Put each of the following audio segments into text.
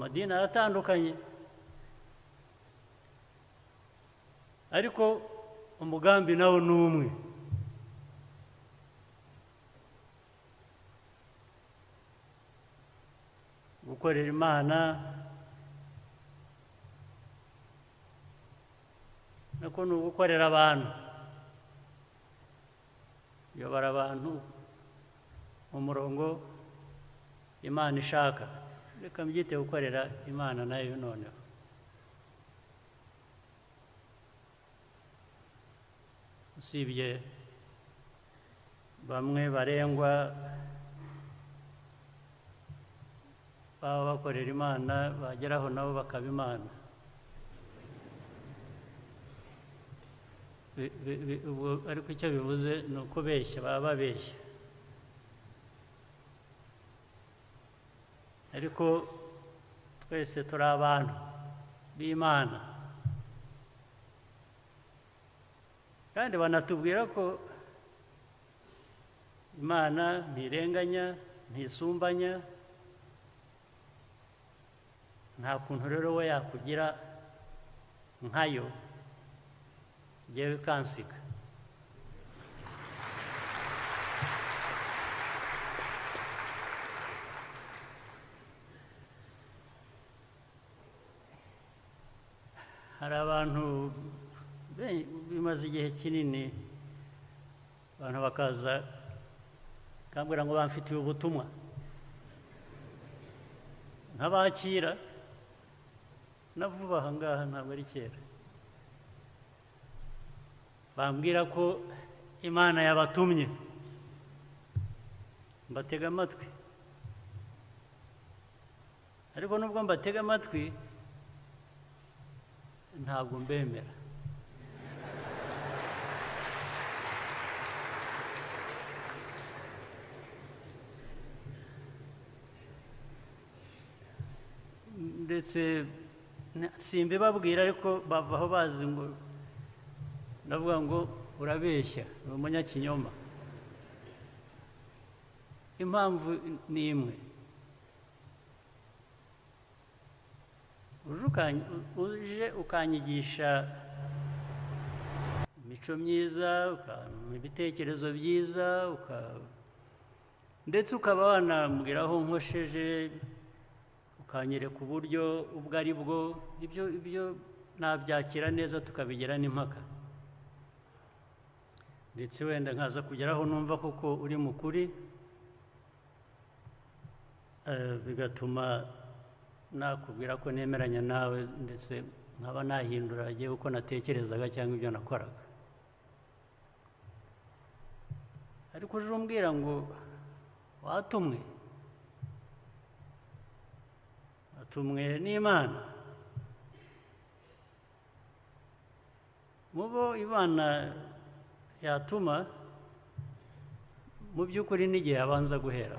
amadini aratandukanye ariko umugambi nawo ni umwe gukorera Imana nako ni ugukorera abantu kuyobora abantu mu murongo Imana ishaka reka mbyite gukorera Imana nayo noneho usibye bamwe barengwa baba bakorera Imana bageraho nabo bakaba Imana ariko icyo bivuze ni ukubeshya baba babeshya ariko twese turi abantu b'Imana kandi banatubwira ko Imana ntirenganya ntisumbanya nta kuntu rero we yakugira nkayo yewe kansiga hari abantu bimaze igihe kinini abantu bakaza bakambwira ngo bamfitiye ubutumwa nkabakira na vuba aha ngaha ntabwo ari kera bambwira ko Imana yabatumye mbatega amatwi ariko nubwo mbatega amatwi ntabwo mbemera ndetse simbibabwira ariko bavaho bazi ngo ndavuga ngo urabeshya uri umunyakinyoma impamvu ni imwe uje ukanyigisha imico myiza ukampa ibitekerezo byiza ndetse ukaba wanambwira aho nkosheje ukanyereka uburyo ubwo ari bwo ibyo nabyakira neza tukabigira n'impaka ndetse wenda nkaza kugeraho numva koko uri mukuri bigatuma nakubwira ko nemeranya nawe ndetse nkaba nahindura agiye uko natekerezaga cyangwa ibyo nakoraga ariko uje umbwira ngo watumwe n'Imana mubo Imana yatuma mu by'ukuri n'igihe abanza guhera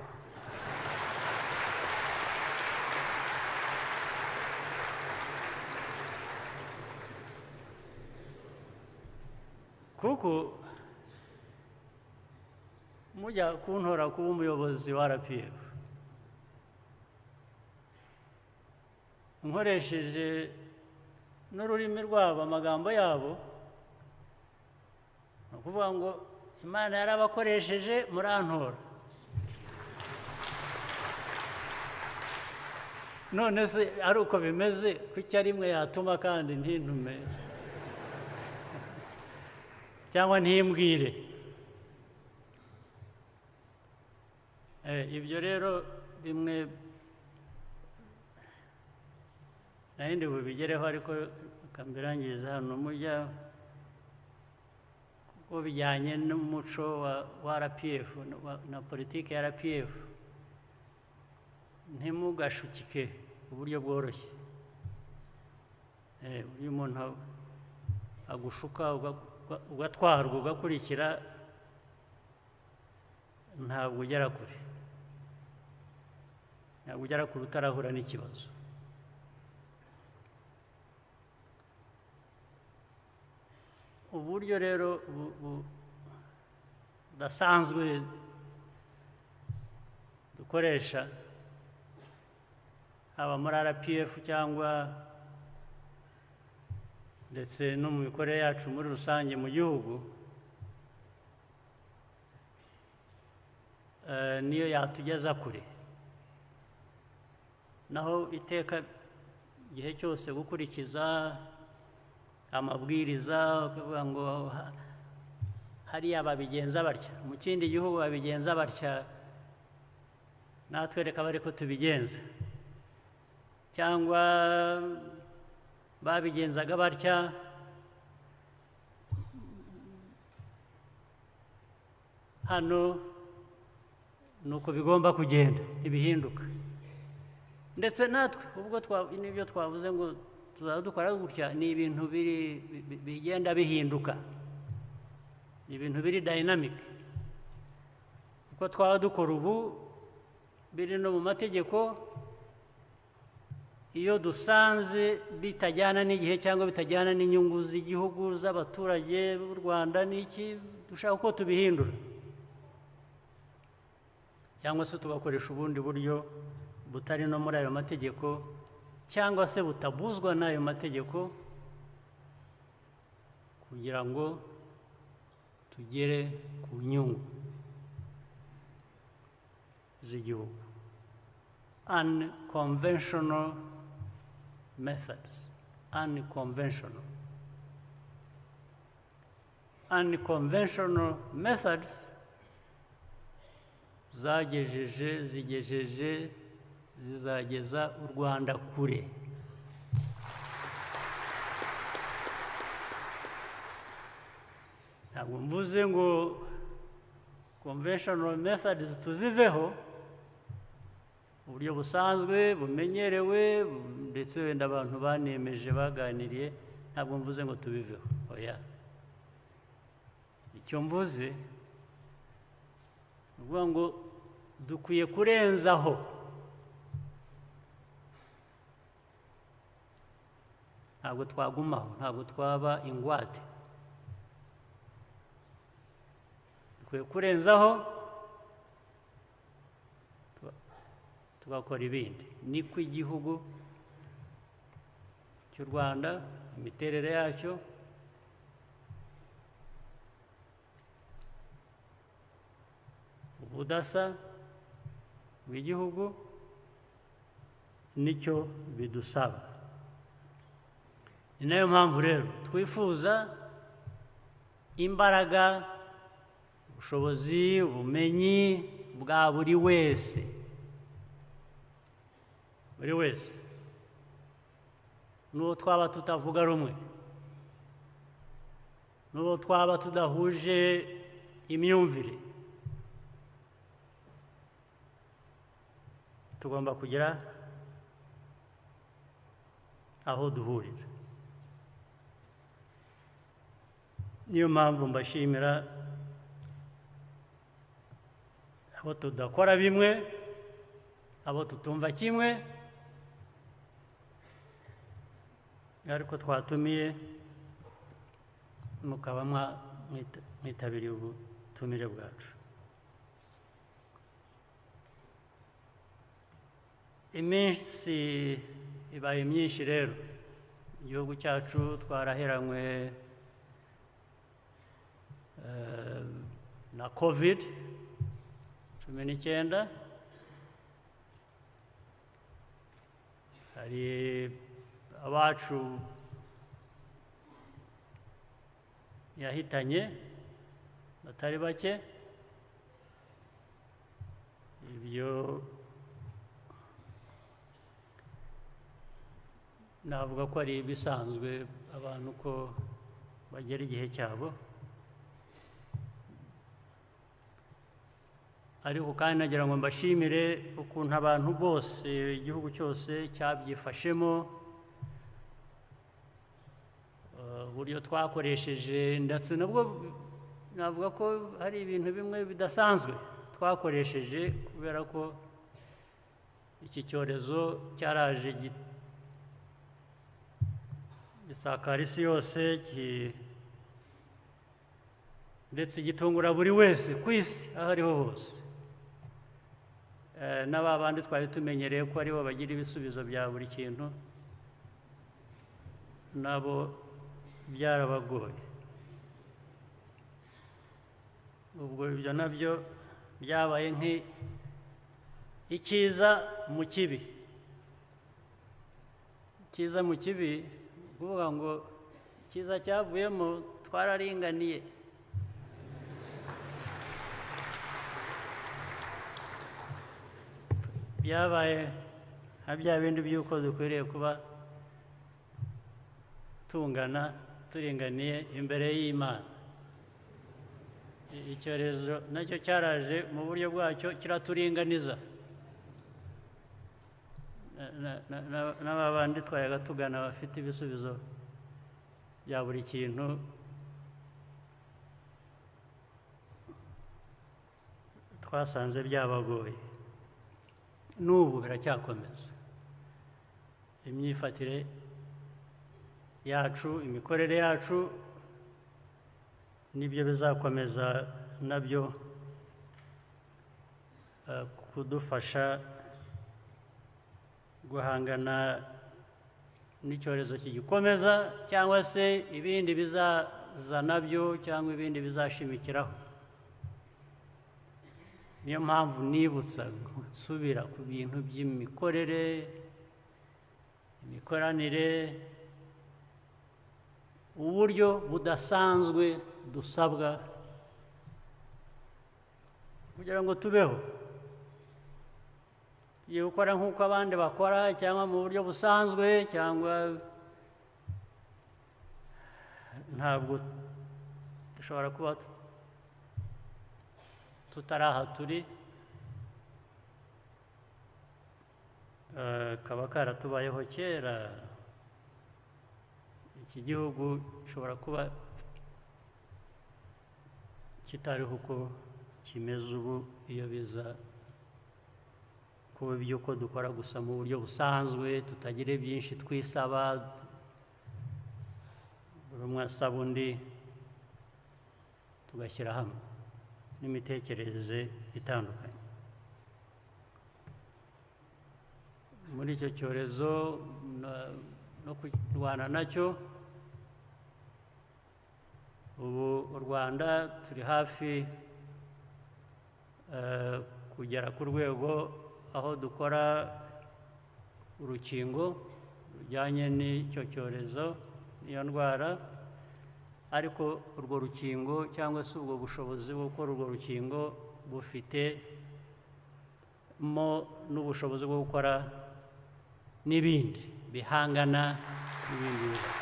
kuko mujya kuntora kuba umuyobozi wa RPF nkoresheje n'ururimi rwabo amagambo yabo ni ukuvuga ngo Imana yarabakoresheje murantora none se ari uko bimeze kuki ari imwe yatuma kandi ntintume cyangwa ntimbwire ibyo rero bimwe nahindi bubigereho ariko kambirangiza hano mujya kuko bijyanye n'umuco wa RPF na politiki ya RPF ntimugashukike uburyo bworoshye iyo umuntu agushuka ugatwarwa ugakurikira ntabwo ugera kure utarahura n'ikibazo uburyo rero budasanzwe dukoresha haba muri RPF cyangwa ndetse no mu mikorere yacu muri rusange mu gihugu, niyo yatugeza kure. Naho iteka igihe cyose gukurikiza amabwiriza, kuvuga ngo hariya babigenza batya, mu kindi gihugu babigenza batya, natwe reka bari ko tubigenza, cyangwa babigenzaga batya, hano nuko bigomba kugenda, ibihinduka. Ndetse natwe ubwo n'ibyo twavuze ngo tuzaba dukora gutya, ni ibintu bigenda bihinduka, ni ibintu biri dynamic. Uko twaba dukora ubu biri no mu mategeko, iyo dusanze bitajyana n'igihe cyangwa bitajyana n'inyungu z'igihugu, z'abaturage b'u Rwanda n'iki, dushaka uko tubihindura, cyangwa se tugakoresha ubundi buryo butari no muri ayo mategeko, cyangwa se butabuzwa n'ayo mategeko, kugira ngo tugere ku nyungu z'igihugu. Unconventional methods. Unconventional methods zizageza u Rwanda kure. Ntabwo mvuze ngo conventional methods tuziveho, uburyo busanzwe bumenyerewe ndetse wenda abantu banemeje baganiriye, ntabwo mvuze ngo tubiveho, oya. Icyo mvuze ni ukuvuga ngo dukwiye kurenzaho, ntabwo twagumaho, ntabwo twaba ingwate, dukwiye kurenzaho tugakora ibindi. Niko igihugu cy'u Rwanda, imiterere yacyo, ubudasa bw'igihugu nicyo bidusaba. Ni nayo mpamvu rero twifuza imbaraga, ubushobozi, ubumenyi bwa buri wese, n'uwo twaba tutavuga rumwe, n'uwo twaba tudahuje imyumvire, tugomba kugira aho duhurira. Niyo mpamvu mbashimira abo tudakora bimwe, abo tutumva kimwe, ariko twatumiye mukaba mwitabiriye ubutumire bwacu. Iminsi ibaye myinshi rero, igihugu cyacu twaraheranywe na COVID-19. Hari abacu yahitanye batari bake, ibyo navuga ko ari ibisanzwe, abantu ko bagera igihe cyabo, ariko kandi nagira ngo mbashimire ukuntu abantu bose, igihugu cyose cyabyifashemo, uburyo twakoresheje, ndetse nabwo navuga ko hari ibintu bimwe bidasanzwe twakoresheje, kubera ko iki cyorezo cyaraje gisakara isi yose, ndetse gitungura buri wese ku isi aho ariho hose. n'aba bandi twari tumenyereye ko aribo bagira ibisubizo bya buri kintu nabo byarabagoye. Ubwo ibyo nabyo byabaye nk'icyiza mu kibi. Icyiza mu kibi kuvuga ngo icyiza cyavuyemo twararinganiye. Byabaye nka bya bindi by'uko dukwiriye kuba tungana turinganiye imbere y'Imana. Icyorezo nacyo cyaraje mu buryo bwacyo kiraturinganiza. N'aba bandi twayaga tugana bafite ibisubizo bya buri kintu twasanze byabagoye. N'ubu biracyakomeza. Imyifatire yacu, imikorere yacu nibyo bizakomeza nabyo kudufasha guhangana n'icyorezo kigikomeza cyangwa se ibindi bizaza nabyo cyangwa ibindi bizashimikiraho. Niyo mpamvu nibutsa nsubira ku bintu by'imikorere, imikoranire, uburyo budasanzwe dusabwa kugira ngo tubeho. Tugiye gukora nk'uko abandi bakora cyangwa mu buryo busanzwe cyangwa ntabwo dushobora kuba tutari aha turi. Kaba karatubayeho kera. Iki gihugu gishobora kuba kitariho uko kimeze ubu iyo biza kuba iby'uko dukora gusa mu buryo busanzwe, tutagira byinshi twisaba, buri umwe asaba undi, tugashyira hamwe n'imitekerereze itandukanye. Muri icyo cyorezo no kurwana nacyo, ubu u Rwanda turi hafi kugera ku rwego aho dukora urukingo rujyanye n'icyo cyorezo, n'iyo ndwara. Ariko urwo rukingo cyangwa se ubwo bushobozi bwo gukora urwo rukingo bufitemo n'ubushobozi bwo gukora n'ibindi bihangana n'ibindi bibazo.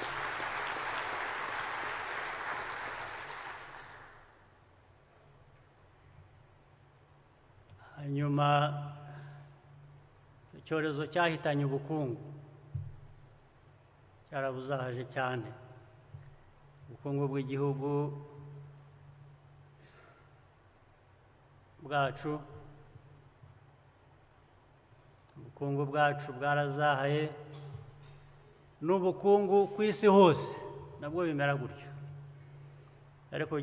Hanyuma icyorezo cyahitanye ubukungu, cyarabuzahaje cyane. Ubukungu bw'igihugu bwacu, ubukungu bwacu bwarazahaye, n'ubukungu ku isi hose nabwo bimera gutyo. Ariko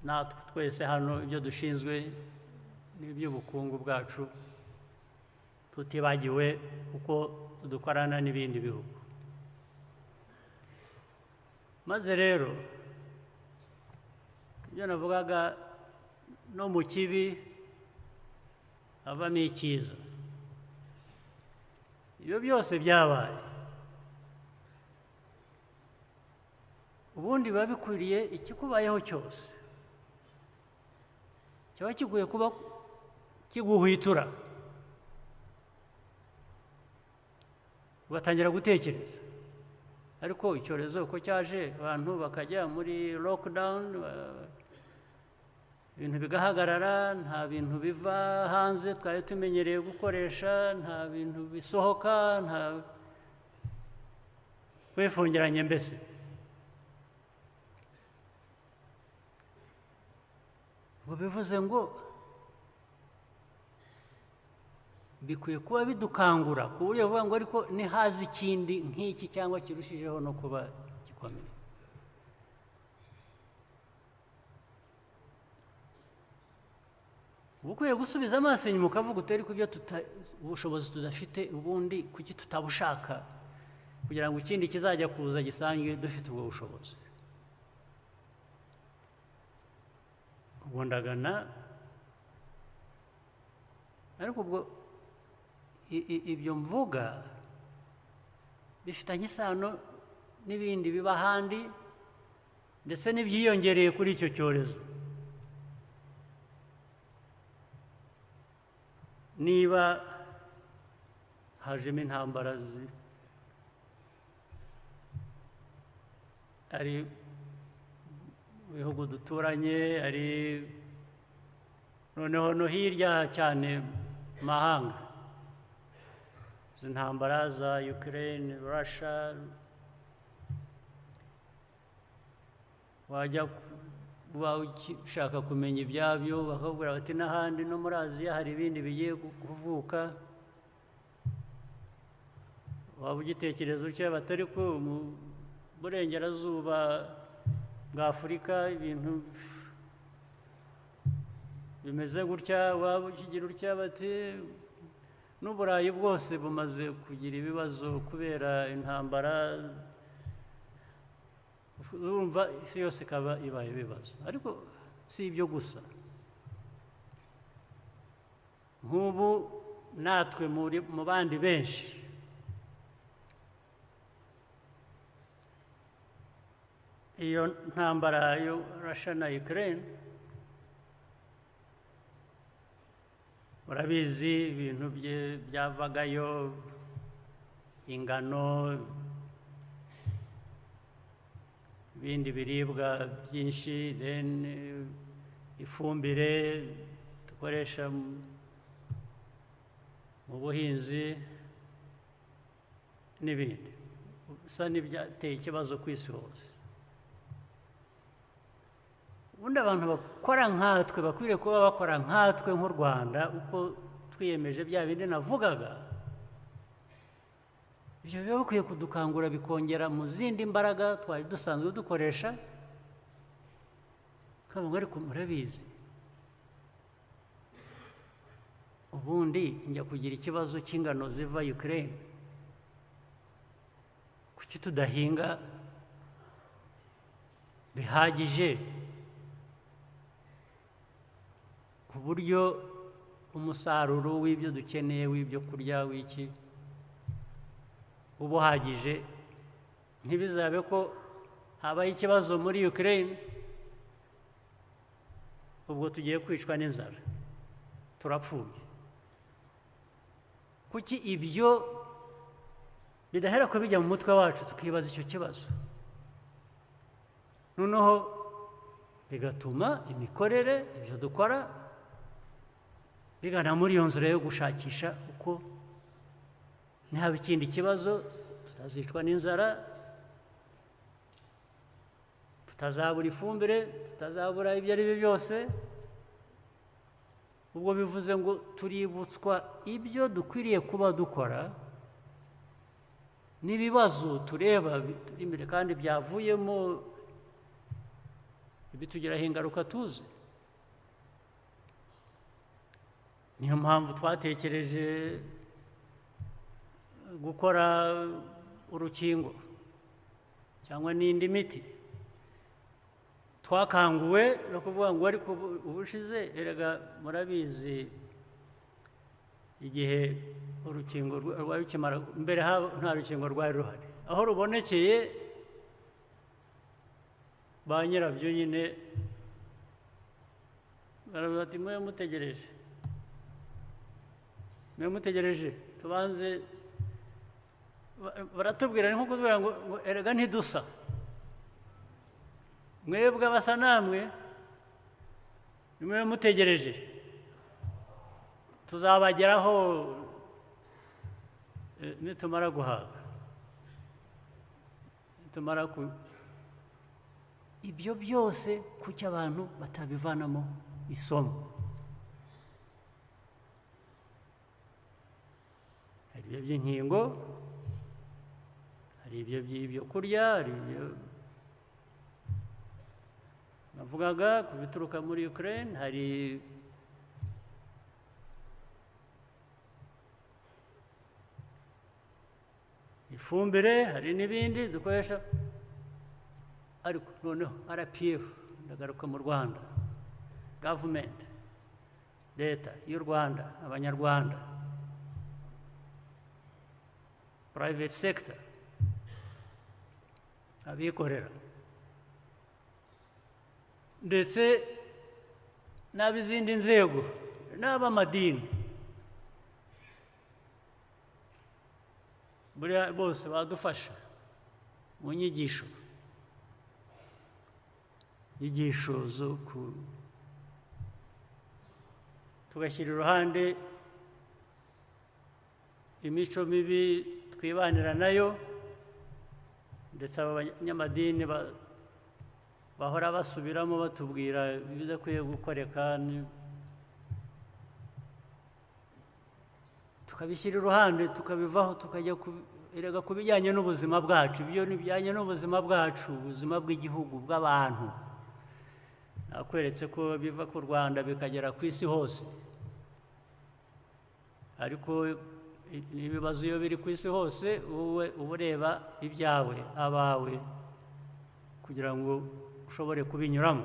natwe twese hano ibyo dushinzwe n'iby'ubukungu bwacu, tutibagiwe uko dukorana n'ibindi bihugu. Maze rero ibyo navugaga, no mu kibi havamo icyiza. Ibyo byose byabaye, ubundi biba bikwiriye ikikubayeho cyose kiba kiguye kuba kiguhwitura, ugatangira gutekereza. Ariko icyorezo uko cyaje, abantu bakajya muri lockdown, ibintu bigahagarara, nta bintu biva hanze twari tumenyereye gukoresha, nta bintu bisohoka, nta kwifungiranye mbese. Ngo bivuze ngo bikwiye kuba bidukangura ku buryo buvuga ngo ariko nihaza ikindi nk'iki cyangwa kirushijeho no kuba gikomeye. uba ukwiye gusubiza amaso inyuma ukavuga utari ku byo ubushobozi tudafite ubundi kuki tutabushaka kugira ngo ikindi kizajya kuza gisange dufite ubwo bushobozi. Ubwo ndagana ariko ubwo ibyo mvuga bifitanye isano n'ibindi biba ahandi ndetse n'ibyiyongereye kuri icyo cyorezo. Niba hajemo intambara ari mu bihugu duturanye, ari noneho no hirya cyane mahanga, izi ntambara za Ukraine, Russia, wajya uba ushaka kumenya ibyabyo bakabwira bati n'ahandi no muri Aziya hari ibindi bigiye kuvuka, waba ugitekereza utya batari ko mu burengerazuba bwa Afurika ibintu bimeze gutya, waba ukigira utya bati n'Uburayi bwose bumaze kugira ibibazo kubera intambara, urumva isi yose ikaba ibaye ibibazo. Ariko si ibyo gusa, nk'ubu natwe mu bandi benshi iyo ntambara yo Russia na Ukraine, urabizi ibintu byavagayo, ingano, ibindi biribwa byinshi, then ifumbire dukoresha mu buhinzi n'ibindi, bisa n'ibyateye ikibazo ku isi hose. Ubundi abantu bakora nkatwe bakwiriye kuba bakora nkatwe nk'u Rwanda, uko twiyemeje bya bindi navugaga. Ibyo biba bikwiye kudukangura bikongera mu zindi mbaraga twari dusanzwe dukoresha. Kandi ariko murabizi ubundi njya kugira ikibazo cy'ingano ziva Ukraine, kuki tudahinga bihagije ku buryo umusaruro w'ibyo dukeneye w'ibyo kurya w'iki uba uhagije, ntibizabe ko habaye ikibazo muri Ukraine ubwo tugiye kwicwa n'inzara turapfuye. Kuki ibyo bidahera ko bijya mu mutwe wacu tukibaza icyo kibazo, noneho bigatuma imikorere ibyo dukora bigana muri iyo nzira yo gushakisha uko ntihaba ikindi kibazo, tutazicwa n'inzara, tutazabura ifumbire, tutazabura ibyo ari byo byose. Ubwo bivuze ngo tuributswa ibyo dukwiriye kuba dukora n'ibibazo tureba turi imbere kandi byavuyemo bitugiraho ingaruka tuzi. Niyo mpamvu twatekereje gukora urukingo cyangwa n'indi miti. Twakanguwe no kuvuga ngo ariko ubushize erega murabizi igihe urukingo rwari rukimara, mbere nta rukingo rwari ruhari, aho rubonekeye ba nyirabyo nyine baravuga ati mwe mutegereje tubanze, baratubwira ni nko kutubwira ngo erega ntidusa, mwebwe abasa namwe nimwe mutegereje, tuzabageraho nitumara guhaga, nitumara ibyo byose kuki abantu batabivanamo isomo. Hari ibyo by'inkingo, hari ibyo by'ibyo kurya, hari ibyo navugaga ku bituruka muri Ukraine, hari ifumbire, hari n'ibindi dukoresha, ariko noneho RPF, ndagaruka mu Rwanda, government, leta y'u Rwanda, abanyarwanda, private sector, abikorera, ndetse n'ab'izindi nzego n'ab'amadini, buriya bose badufasha mu nyigisho zo tugashyira iruhande imico mibi twibanira nayo, ndetse aba banyamadini bahora basubiramo batubwira ibidakwiye gukoreka, tukabishyira iruhande tukabivaho tukajya erega ku bijyanye n'ubuzima bwacu. Ibyo ni bijyanye n'ubuzima bwacu, ubuzima bw'igihugu, bw'abantu. Nakweretse ko biva ku Rwanda bikagera ku isi hose, ariko ibibazo iyo biri ku isi hose wowe uba ureba ibyawe, abawe, kugira ngo ushobore kubinyuramo.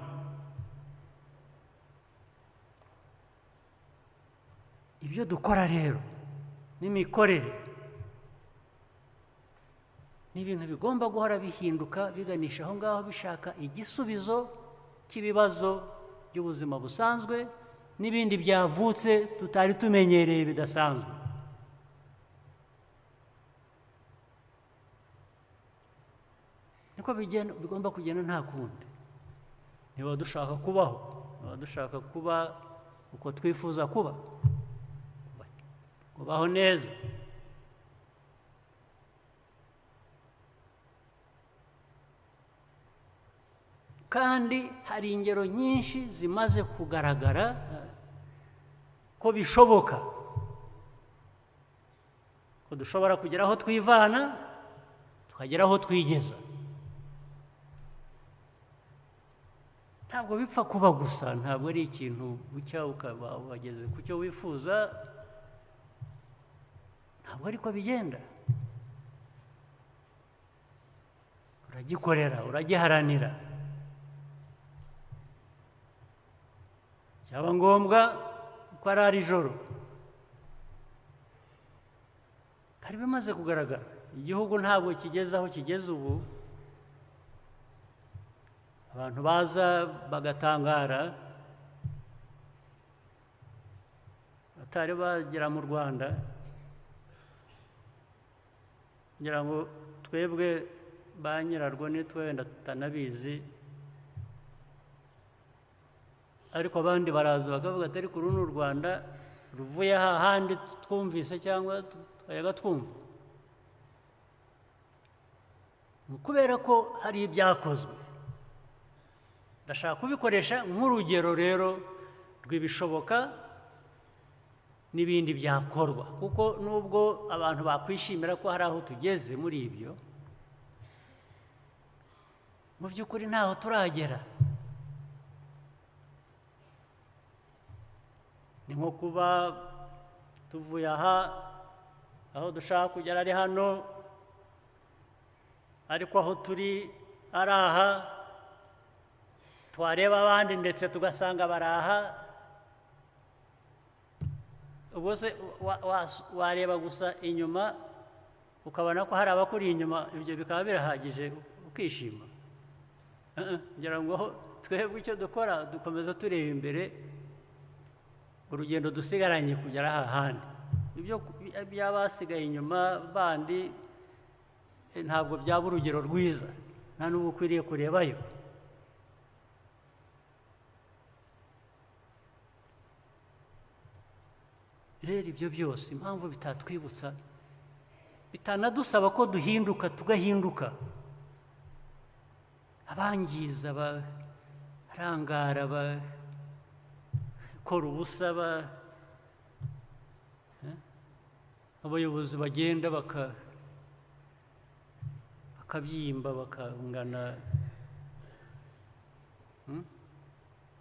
Ibyo dukora rero n'imikorere ni ibintu bigomba guhora bihinduka, biganisha aho ngaho, bishaka igisubizo cy'ibibazo by'ubuzima busanzwe n'ibindi byavutse tutari tumenyereye bidasanzwe. Niko bigomba kugenda, nta kundi. Niba dushaka kubaho, niba dushaka kuba uko twifuza kuba, kubaho neza, kandi hari ingero nyinshi zimaze kugaragara ko bishoboka, ko dushobora kugera aho twivana tukagera aho twigeza. Ntabwo bipfa kuba gusa, ntabwo ari ikintu bucya ukaba wageze ku cyo wifuza, ntabwo ariko bigenda. Uragikorera, uragiharanira, cyaba ngombwa ko ari ijoro. Hari bimaze kugaragara, igihugu ntabwo kigeze aho kigeze ubu. Abantu baza bagatangara batari bagera mu Rwanda, ngira ngo twebwe ba nyirarwo nitwe wenda tutanabizi, ariko abandi baraza bakavuga ati ariko uru ni u Rwanda ruvuye hahandi twumvise cyangwa twayaga twumva. Kubera ko hari ibyakozwe, ndashaka kubikoresha nk'urugero rero rw'ibishoboka n'ibindi byakorwa, kuko nubwo abantu bakwishimira ko hari aho tugeze muri ibyo, mu by'ukuri ntaho turagera. Ni nko kuba tuvuye aha, aho dushaka kugera ari hano, ariko aho turi ari aha, twareba abandi ndetse tugasanga bari aha. Ubwo se wareba gusa inyuma ukabona ko hari abakuri inyuma, ibyo bikaba birahagije ukishima? Ngira ngo twebwe icyo dukora dukomeza tureba imbere, urugendo dusigaranye kugera hahandi. Ibyo byabasigaye inyuma bandi ntabwo byaba urugero rwiza, nta n'ubu ukwiriye kurebayo. Rero ibyo byose impamvu bitatwibutsa, bitanadusaba ko duhinduka tugahinduka. Abangiza, barangara, bakora ubusa, abayobozi bagenda bakabyimba bakangana,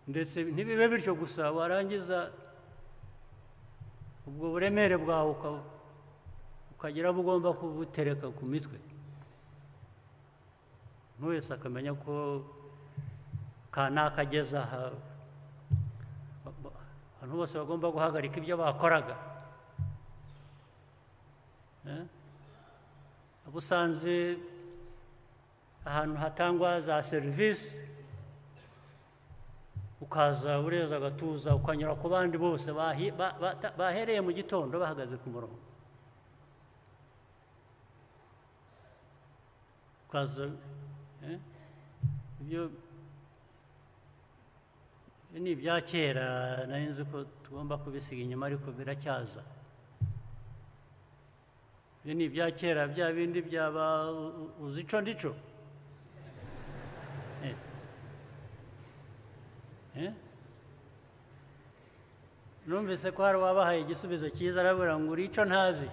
ndetse ntibibe bityo gusa, warangiza ubwo buremere bwawe ukagira abo ugomba kubutereka ku mitwe, buri wese akamenya ko kanaka ageze aha, abantu bose bagomba guhagarika ibyo bakoraga. abo usanze ahantu hatangwa za serivisi, ukaza ureza agatuza ukanyura ku bandi bose bahereye mu gitondo bahagaze ku murongo, ukaza ibyo ni ibya kera, nari nzi ko tugomba kubisiga inyuma ariko biracyaza. Ibyo ni ibya kera, bya bindi byaba uzi ico ndico. Numvise ko hari wabahaye igisubizo cyiza, arabura ngo uri ico ntazi.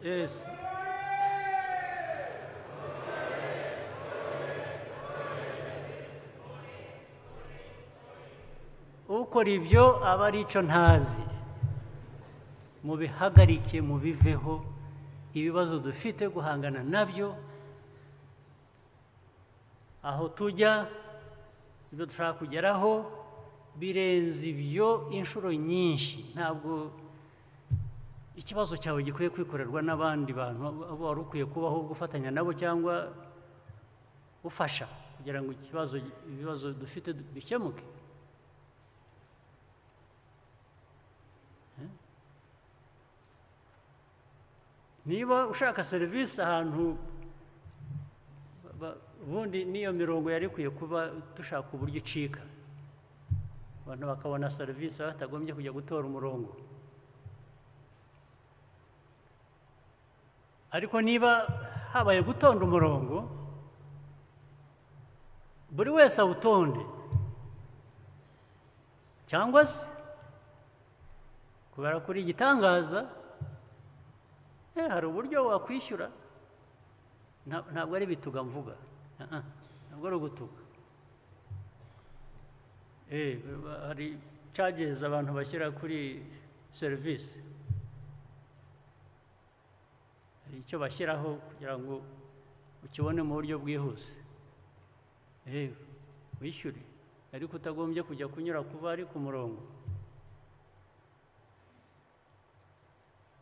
Yes. Ukora ibyo aba ari ico ntazi. Mubihagarike, mubiveho. Ibibazo dufite guhangana nabyo, aho tujya, ibyo dushaka kugeraho birenze ibyo inshuro nyinshi. Ntabwo ikibazo cyawe gikwiye kwikorerwa n'abandi bantu, abo wari ukwiye kubaho gufatanya nabo cyangwa ufasha kugira ngo ibibazo dufite bikemuke. Niba ushaka serivisi ahantu, ubundi niyo mirongo yari ikwiye kuba dushaka uburyo icika, abantu bakabona serivisi batagombye kujya gutora umurongo. Ariko niba habaye gutonda umurongo, buri wese awutonde, cyangwa se kubera kuri igitangaza, hari uburyo wakwishyura. Ntabwo ari bituga mvuga, ntabwo ari ugutuga. Hari charges abantu bashyira kuri serivisi, hari icyo bashyiraho kugira ngo ukibone mu buryo bwihuse. Wishyure, ariko utagombye kujya kunyura kuba ari ku murongo.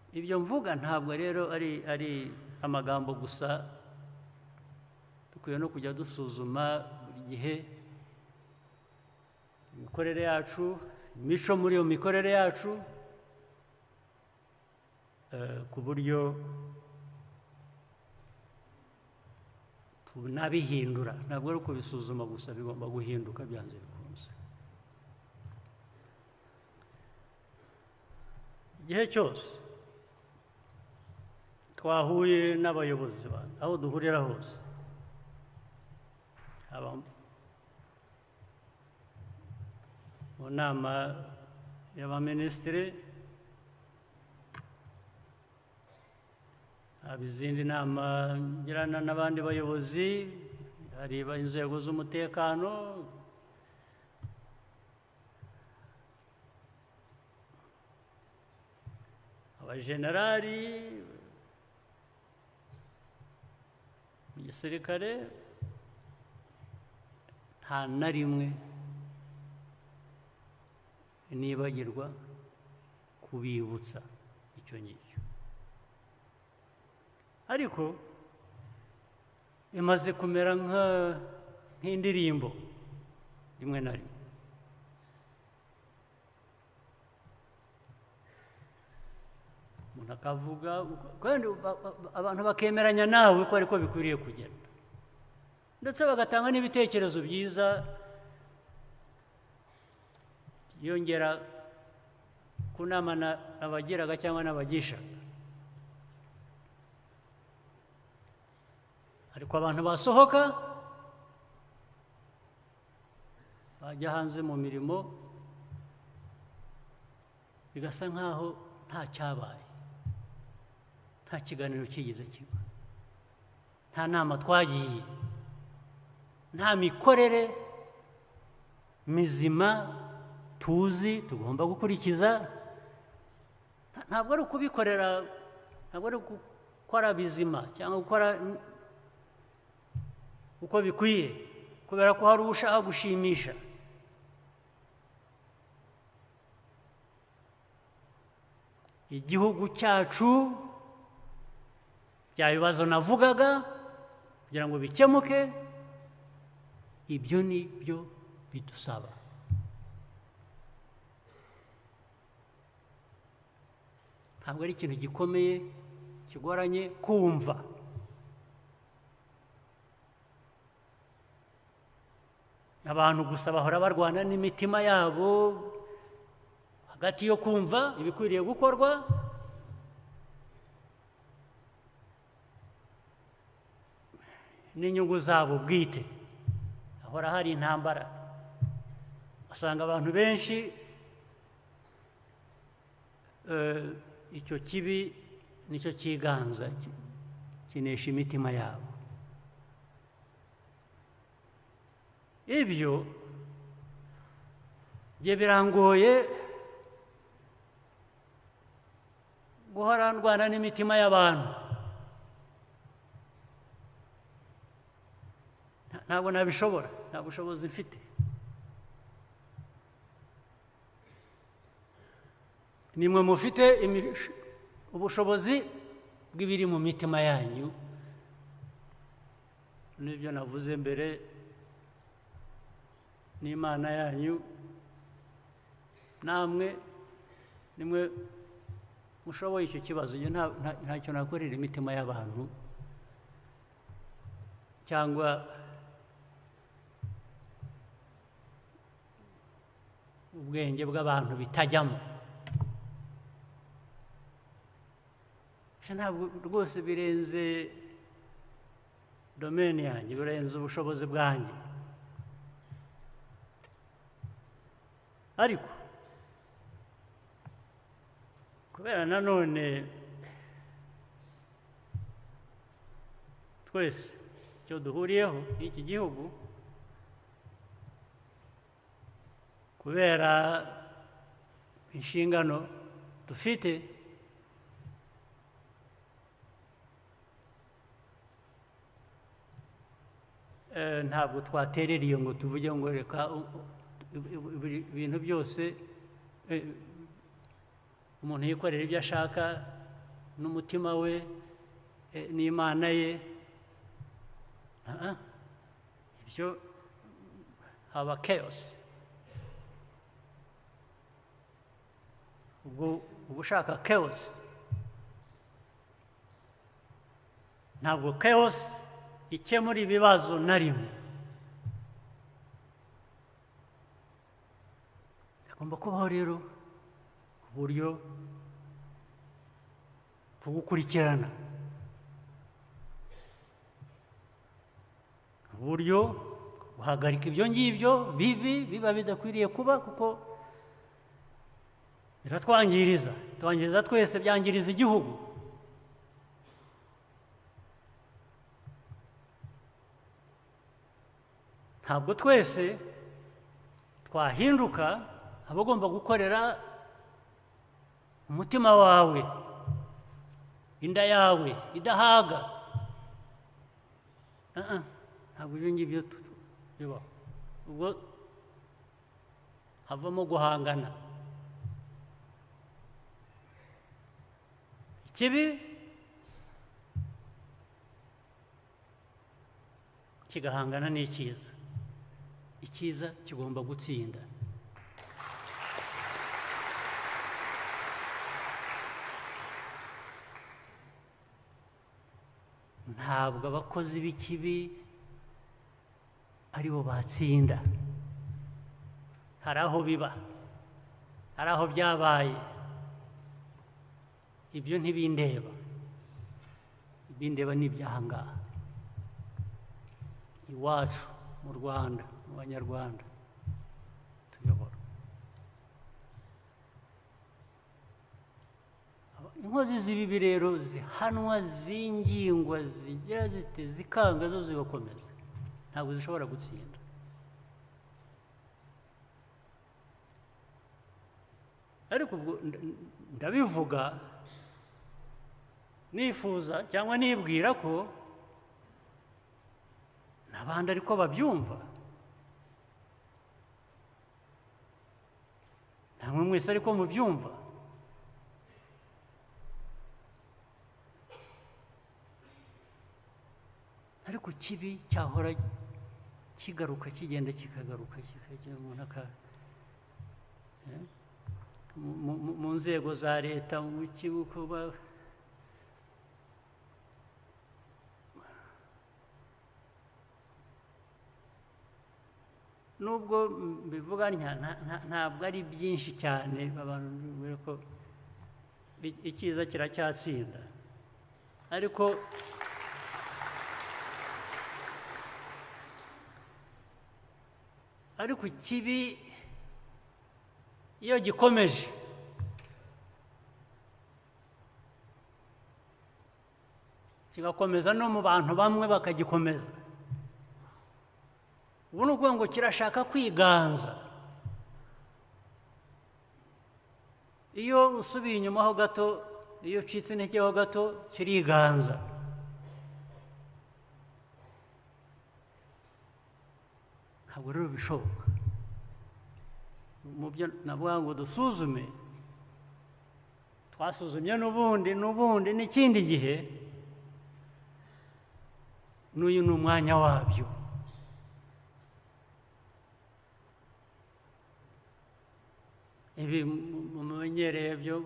Ibyo mvuga ntabwo rero ari amagambo gusa, dukwiye no kujya dusuzuma buri gihe imikorere yacu, imico muri iyo mikorere yacu, ku buryo tunabihindura. Ntabwo ari ukubisuzuma gusa, bigomba guhinduka byanze bikunze. Igihe cyose twahuye n'abayobozi bantu, aho duhurira hose, haba mu nama y'abaminisitiri, haba izindi nama ngirana n'abandi bayobozi, hari inzego z'umutekano, abajenerali mu gisirikare, nta na rimwe nibagirwa kubibutsa icyo ngicyo. Ariko imaze kumera nk'indirimbo rimwe na rimwe. Umuntu akavuga kandi abantu bakemeranya nawe ko ariko bikwiriye kugenda, ndetse bagatanga n'ibitekerezo byiza yongera ku nama n'abagiraga cyangwa n'abagishaga. Ariko abantu basohoka bajya hanze mu mirimo, bigasa nk'aho nta cyabaye, nta kiganiro kigeze kiba, nta nama twagiye, nta mikorere mizima tuzi tugomba gukurikiza, ntabwo ari ukubikorera, ntabwo ari gukora bizima cyangwa gukora uko bikwiye kubera ko hari ushaka gushimisha. Igihugu cyacu bya bibazo navugaga kugira ngo bikemuke, ibyo ni byo bidusaba. Ntabwo ari ikintu gikomeye kigoranye kumva. Abantu gusa bahora barwana n'imitima yabo hagati yo kumva ibikwiriye gukorwa n'inyungu zabo bwite. Hahora hari intambara. Asanga abantu benshi icyo kibi nicyo cyiganza kinesha imitima yabo. Ibyo bye birangoye guhora ndwana n'imitima y'abantu. Ntabwo nabishobora, nta bushobozi mfite. Nimwe mufite ubushobozi bw'ibiri mu mitima yanyu, n'ibyo navuze mbere, n'Imana yanyu, namwe nimwe mushoboye icyo kibazo. Ntacyo nakorera imitima y'abantu cyangwa ubwenge bw'abantu bitajyamo. Ntabwo rwose birenze domaine yanjye, birenze ubushobozi bwanjye. Ariko kubera nanone twese icyo duhuriyeho n'iki gihugu, kubera inshingano dufite, ntabwo twaterera iyo ngo tuvuge ngo reka ibintu byose umuntu yikorera ibyo ashaka n'umutima we n'Imana ye. Ibyo haba chaos. Ubwo ushaka chaos, ntabwo chaos ikemura ibibazo na rimwe. Hagomba kubaho rero uburyo bwo gukurikirana, uburyo guhagarika ibyo ngibyo bibi biba bidakwiriye kuba, kuko biratwangiriza, twangiriza twese, byangiriza igihugu. Ntabwo twese twahinduka abagomba gukorera umutima wawe, inda yawe idahaga. Ntabwo ibyo ngibyo bibaho. Ubwo havamo guhangana. Ikibi kigahangana n'icyiza. Icyiza kigomba gutsinda. Ntabwo abakozi b'ikibi ari bo batsinda. Hari aho biba, hari aho byabaye. Ibyo ntibindeba. Ibindeba ni iby'aha ngaha iwacu mu Rwanda, mu Banyarwanda tuyobora. Inkozi z'ibibi rero zihanwa, zingingwa, zigira zite, zikanga, zo zigakomeza. Ntabwo zishobora gutsinda. ariko ubwo ndabivuga nifuza cyangwa nibwira ko n'abandi ariko babyumva, namwe mwese ariko mubyumva. ariko kibi cyahora kigaruka kigenda kikagaruka kikajya umuntu mu nzego za leta mu kibuga nubwo bivuga ntabwo ari byinshi cyane abantu ko icyiza kiracyatsinda, ariko ikibi iyo gikomeje kigakomeza no mu bantu bamwe bakagikomeza, ubu ni ukuvuga ngo kirashaka kwiganza. iyo usubiye inyuma ho gato, iyo ucitse intege ho gato, kiriganza. ntabwo rero bishoboka. mu byo navuga ngo dusuzume, twasuzumye n'ubundi n'ikindi gihe, n'uyu ni umwanya wabyo. ibi mumenyereye byo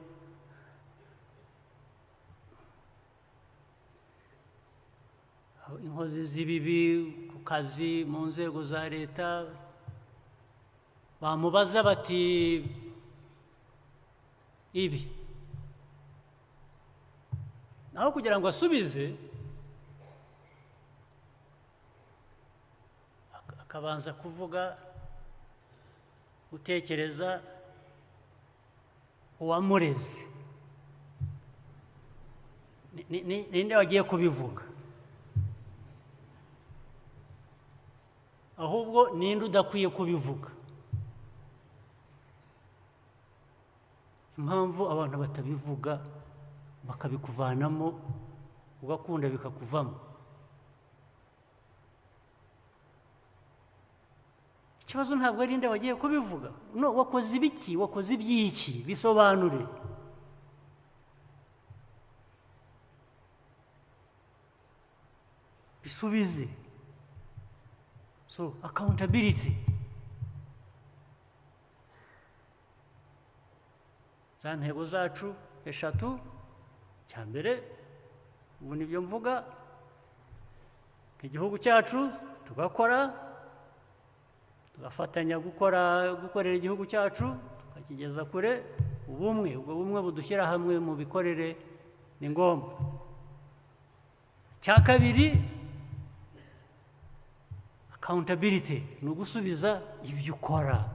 inkozi z'ibibi ku kazi mu nzego za leta bamubaza bati ibi, naho kugira ngo asubize akabanza kuvuga, gutekereza uwamureze ninde wagiye kubivuga, ahubwo ninde udakwiye kubivuga. impamvu abantu batabivuga bakabikuvanamo ugakunda bikakuvamo. ikibazo ntabwo ari nde wagiye kubivuga, no, wakoze ibiki, wakoze iby'iki, bisobanure. bisubize. So accountability, za ntego zacu eshatu. cya mbere ubu nibyo mvuga, igihugu cyacu tugakora, tugafatanya gukorera igihugu cyacu tukakigeza kure. ubwo bumwe budushyira hamwe mu bikorere ni ngombwa. cya kabiri, accountability, ni ugusubiza ibyo ukora.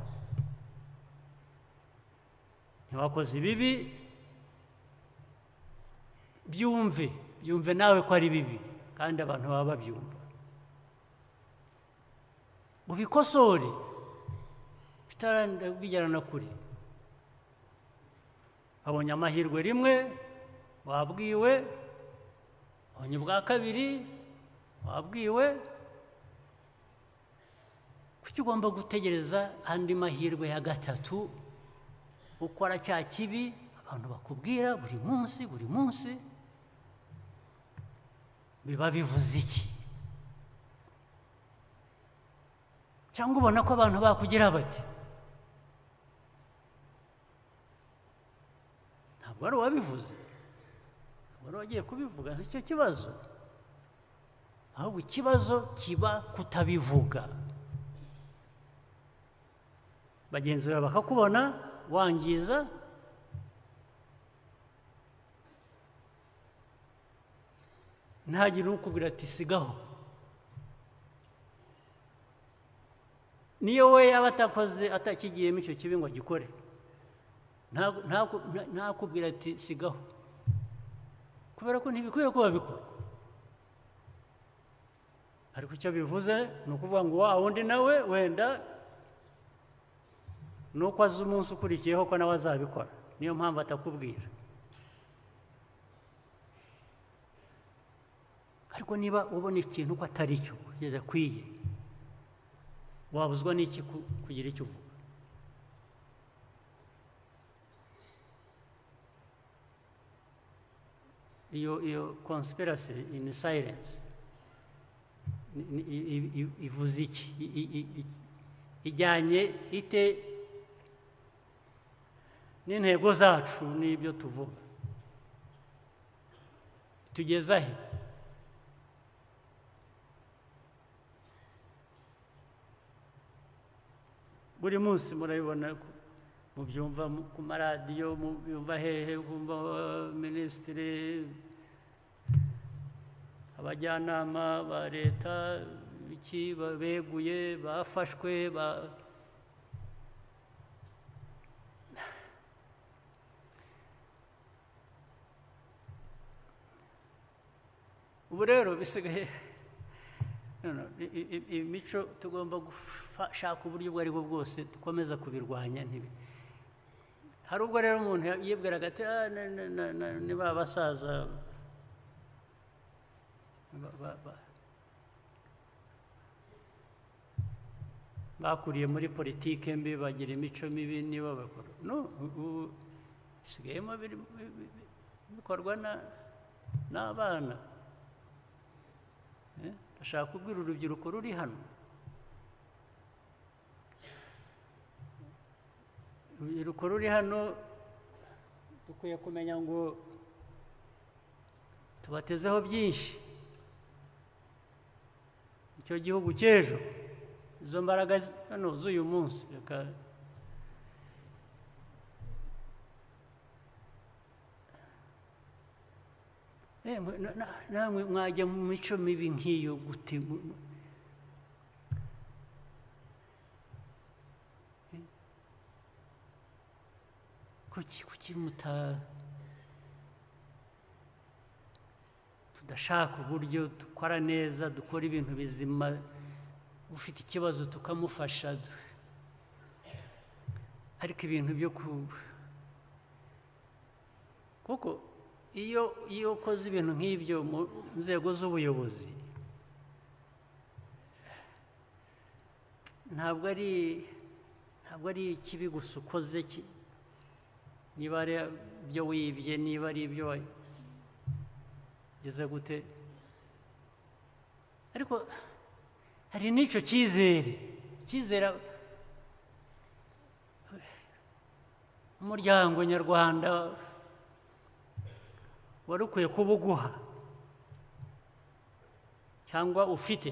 ntiwakoze ibibi, byumve nawe ko ari bibi, kandi abantu baba babyumva. ubikosore bitarabigera na kure. abonye amahirwe rimwe, wabwiwe. abonye ubwa kabiri, wabwiwe. kuki ugomba gutegereza andi mahirwe ya gatatu ukora cya kibi abantu bakubwira buri munsi? biba bivuze iki? cyangwa ubona ko abantu bakugira bati ntabwo ari uwabivuze, ntabwo ari uwagiye kubivuga, si cyo kibazo. ahubwo ikibazo kiba kutabivuga. bagenzi bawe bakakubona wangiza, ntagire ukubwira ati sigaho. niyo we yaba atakigiyemo icyo kibi ngo agikore, ntakubwira ati sigaho, kubera ko ntibikwiye kuba bikorwa. ariko icyo bivuze ni ukuvuga ngo wa wundi nawe wenda nuko azi umunsi ukurikiyeho ko nawe azabikora. niyo mpamvu atakubwira. Ariko niba ubona ikintu ko atari cyo kidakwiye, wabuzwa n'iki kugira icyo uvuga? iyo conspiracy in silence ivuze iki? Ijyanye ite n'intego zacu n'ibyo tuvuga? Tugeza he? Buri munsi murabibona, mubyumva ku maradiyo, mubyumva hehe, kumva minisitiri, abajyanama ba leta iki beguye, bafashwe, ubu rero bisigaye imico tugomba gushaka uburyo ubwo ari bwo bwose dukomeza kubirwanya. Hari ubwo rero umuntu yibwiraga ati niba abasaza bakuriye muri politike mbi bagira imico mibi, niba bakora ubu bisigayemo bikorwa n'abana. Ndashaka kubwira urubyiruko ruri hano, urubyiruko ruri hano dukwiye kumenya ngo tubatezeho byinshi. Icyo gihugu cy'ejo, izo mbaraga hano z'uyu munsi, reka namwe mwajya mu mico mibi nk'iyo gute? Kuki tudashaka uburyo dukora neza, dukora ibintu bizima, ufite ikibazo tukamufasha, ariko ibintu byo kuko iyo ukoze ibintu nk'ibyo mu nzego z'ubuyobozi, ntabwo ari ikibi gusa ukoze, niba ari ibyo wibye, niba ari ibyo wageze gute, ariko hari n'icyo cyizere umuryango nyarwanda wari ukwiye kuba uguha, cyangwa ufite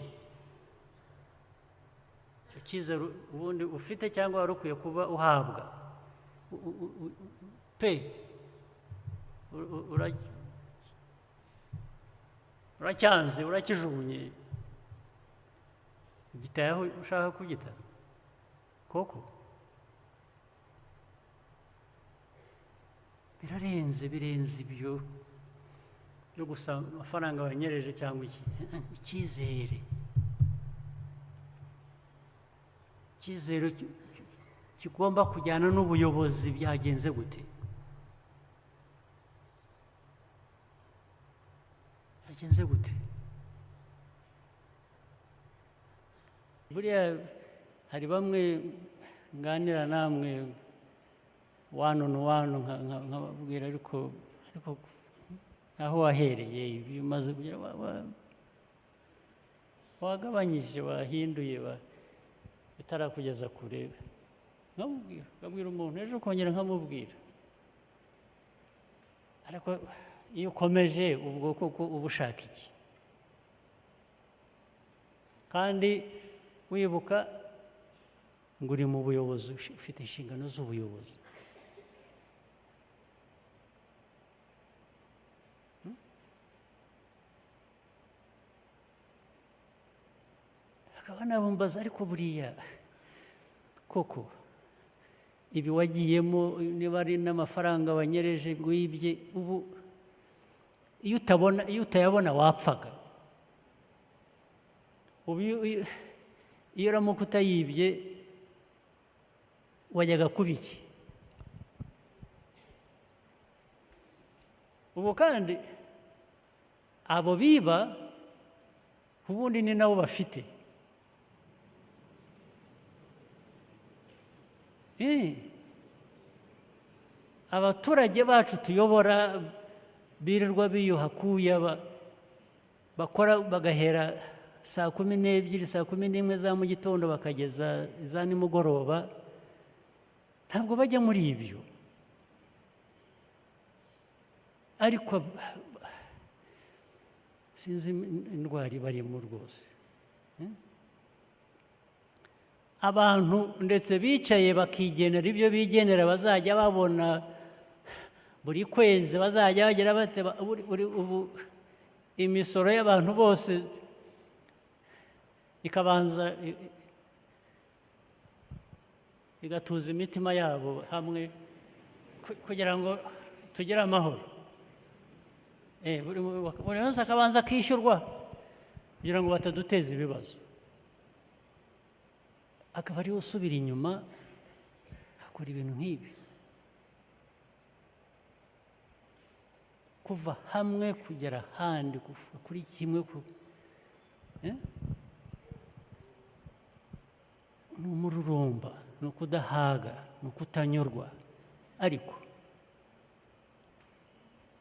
icyo cyizere ubundi ufite, cyangwa wari ukwiye kuba uhabwa pe, uracyanze, urakijugunye, gitaye aho ushaka kugita. Koko birenze ibyo byo gusa amafaranga wanyereje cyangwa iki. Icyizere kigomba kujyana n'ubuyobozi. Byagenze gute? Buriya hari bamwe nganira namwe one on one nkababwira, ariko aho wahereye, ibyo umaze kugira wagabanyije, wahinduye, bitarakugeza kure, nkabwira umuntu ejo kongera nkamubwira. Ariko iyo ukomeje ubwo koko uba ushaka iki? Kandi wibuka ngo uri mu buyobozi, ufite inshingano z'ubuyobozi. Akaba nabumbaza, ariko buriya koko ibi wagiyemo, niba ari n'amafaranga wanyereje ngo wibye, ubu iyo utayabona wapfaga. Ubu iyo uramuka utayibye wajyaga kuba iki? ubu kandi abo biba ubundi ni nabo bafite abaturage bacu tuyobora birirwa biyuha kuya bakora bagahera saa 12 saa 11 za mu gitondo bakageza za nimugoroba ntabwo bajya muri ibyo ariko sinzi indwara barimo rwose abantu ndetse bicaye bakigenera ibyo bigenera bazajya babona buri kwezi bazajya bagira bate ubu imisoro y'abantu bose ikabanza igatuza imitima yabo hamwe kugira ngo tugire amahoro buri wese akabanza akishyurwa kugira ngo bataduteza ibibazo akaba ariwe usubira inyuma akora ibintu nk'ibi kuva hamwe kugera ahandi kuri kimwe ni umururumba ni ukudahaga ni ukutanyurwa ariko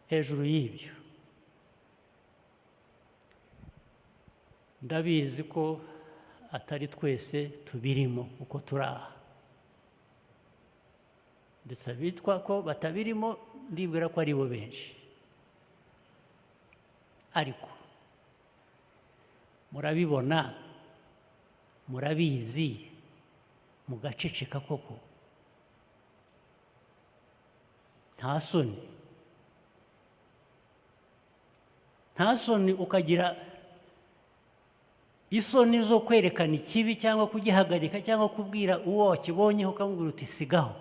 hejuru y'ibyo ndabizi ko atari twese tubirimo uko turi aha ndetse abitwa ko batabirimo ndibwira ko ari bo benshi ariko murabibona murabizi mugaceceka koko nta soni ukagira isoni zo kwerekana ikibi cyangwa kugihagarika cyangwa kubwira uwo wakibonyeho ukamubwira uti sigaho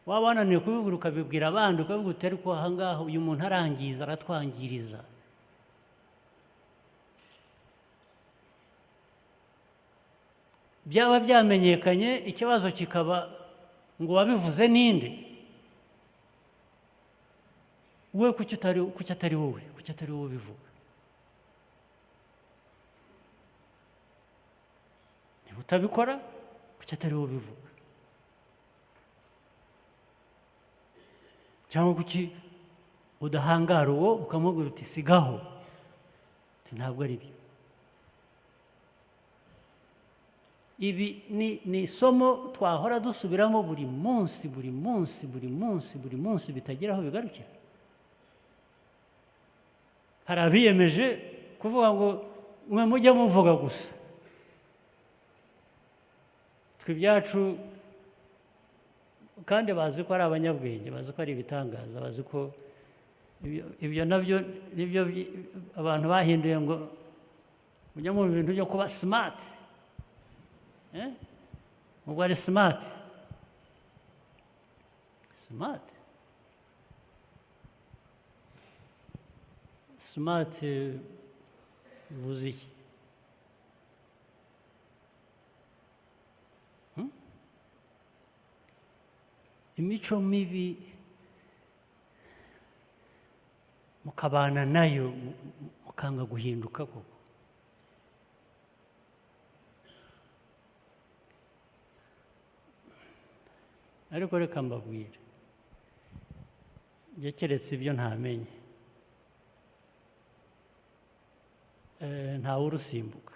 waba wananiwe kubibwira ukabibwira abandi ukavuga uti ariko ahangaha uyu muntu arangiza aratwangiriza byaba byamenyekanye ikibazo kikaba ngo wabivuze ninde we kuki atari wowe ubivuga niba utabikora kuki atari wowe ubivuga cyangwa kuki udahangara uwo ukamubwira uti sigaho ntabwo ari byo ibi ni isomo twahora dusubiramo buri munsi bitagira aho bigarukira hari abiyemeje kuvuga ngo mwe mujye muvuga gusa twe ibyacu kandi bazi ko ari abanyabwenge bazi ko ari ibitangaza bazi ko ibyo nabyo nibyo abantu bahinduye ngo mujye mu bintu byo kuba smart ubwo ari smart bivuze iki imico mibi mukabana nayo mukanga guhinduka koko ariko reka mbabwire njye keretse ibyo ntamenye ntawe urusimbuka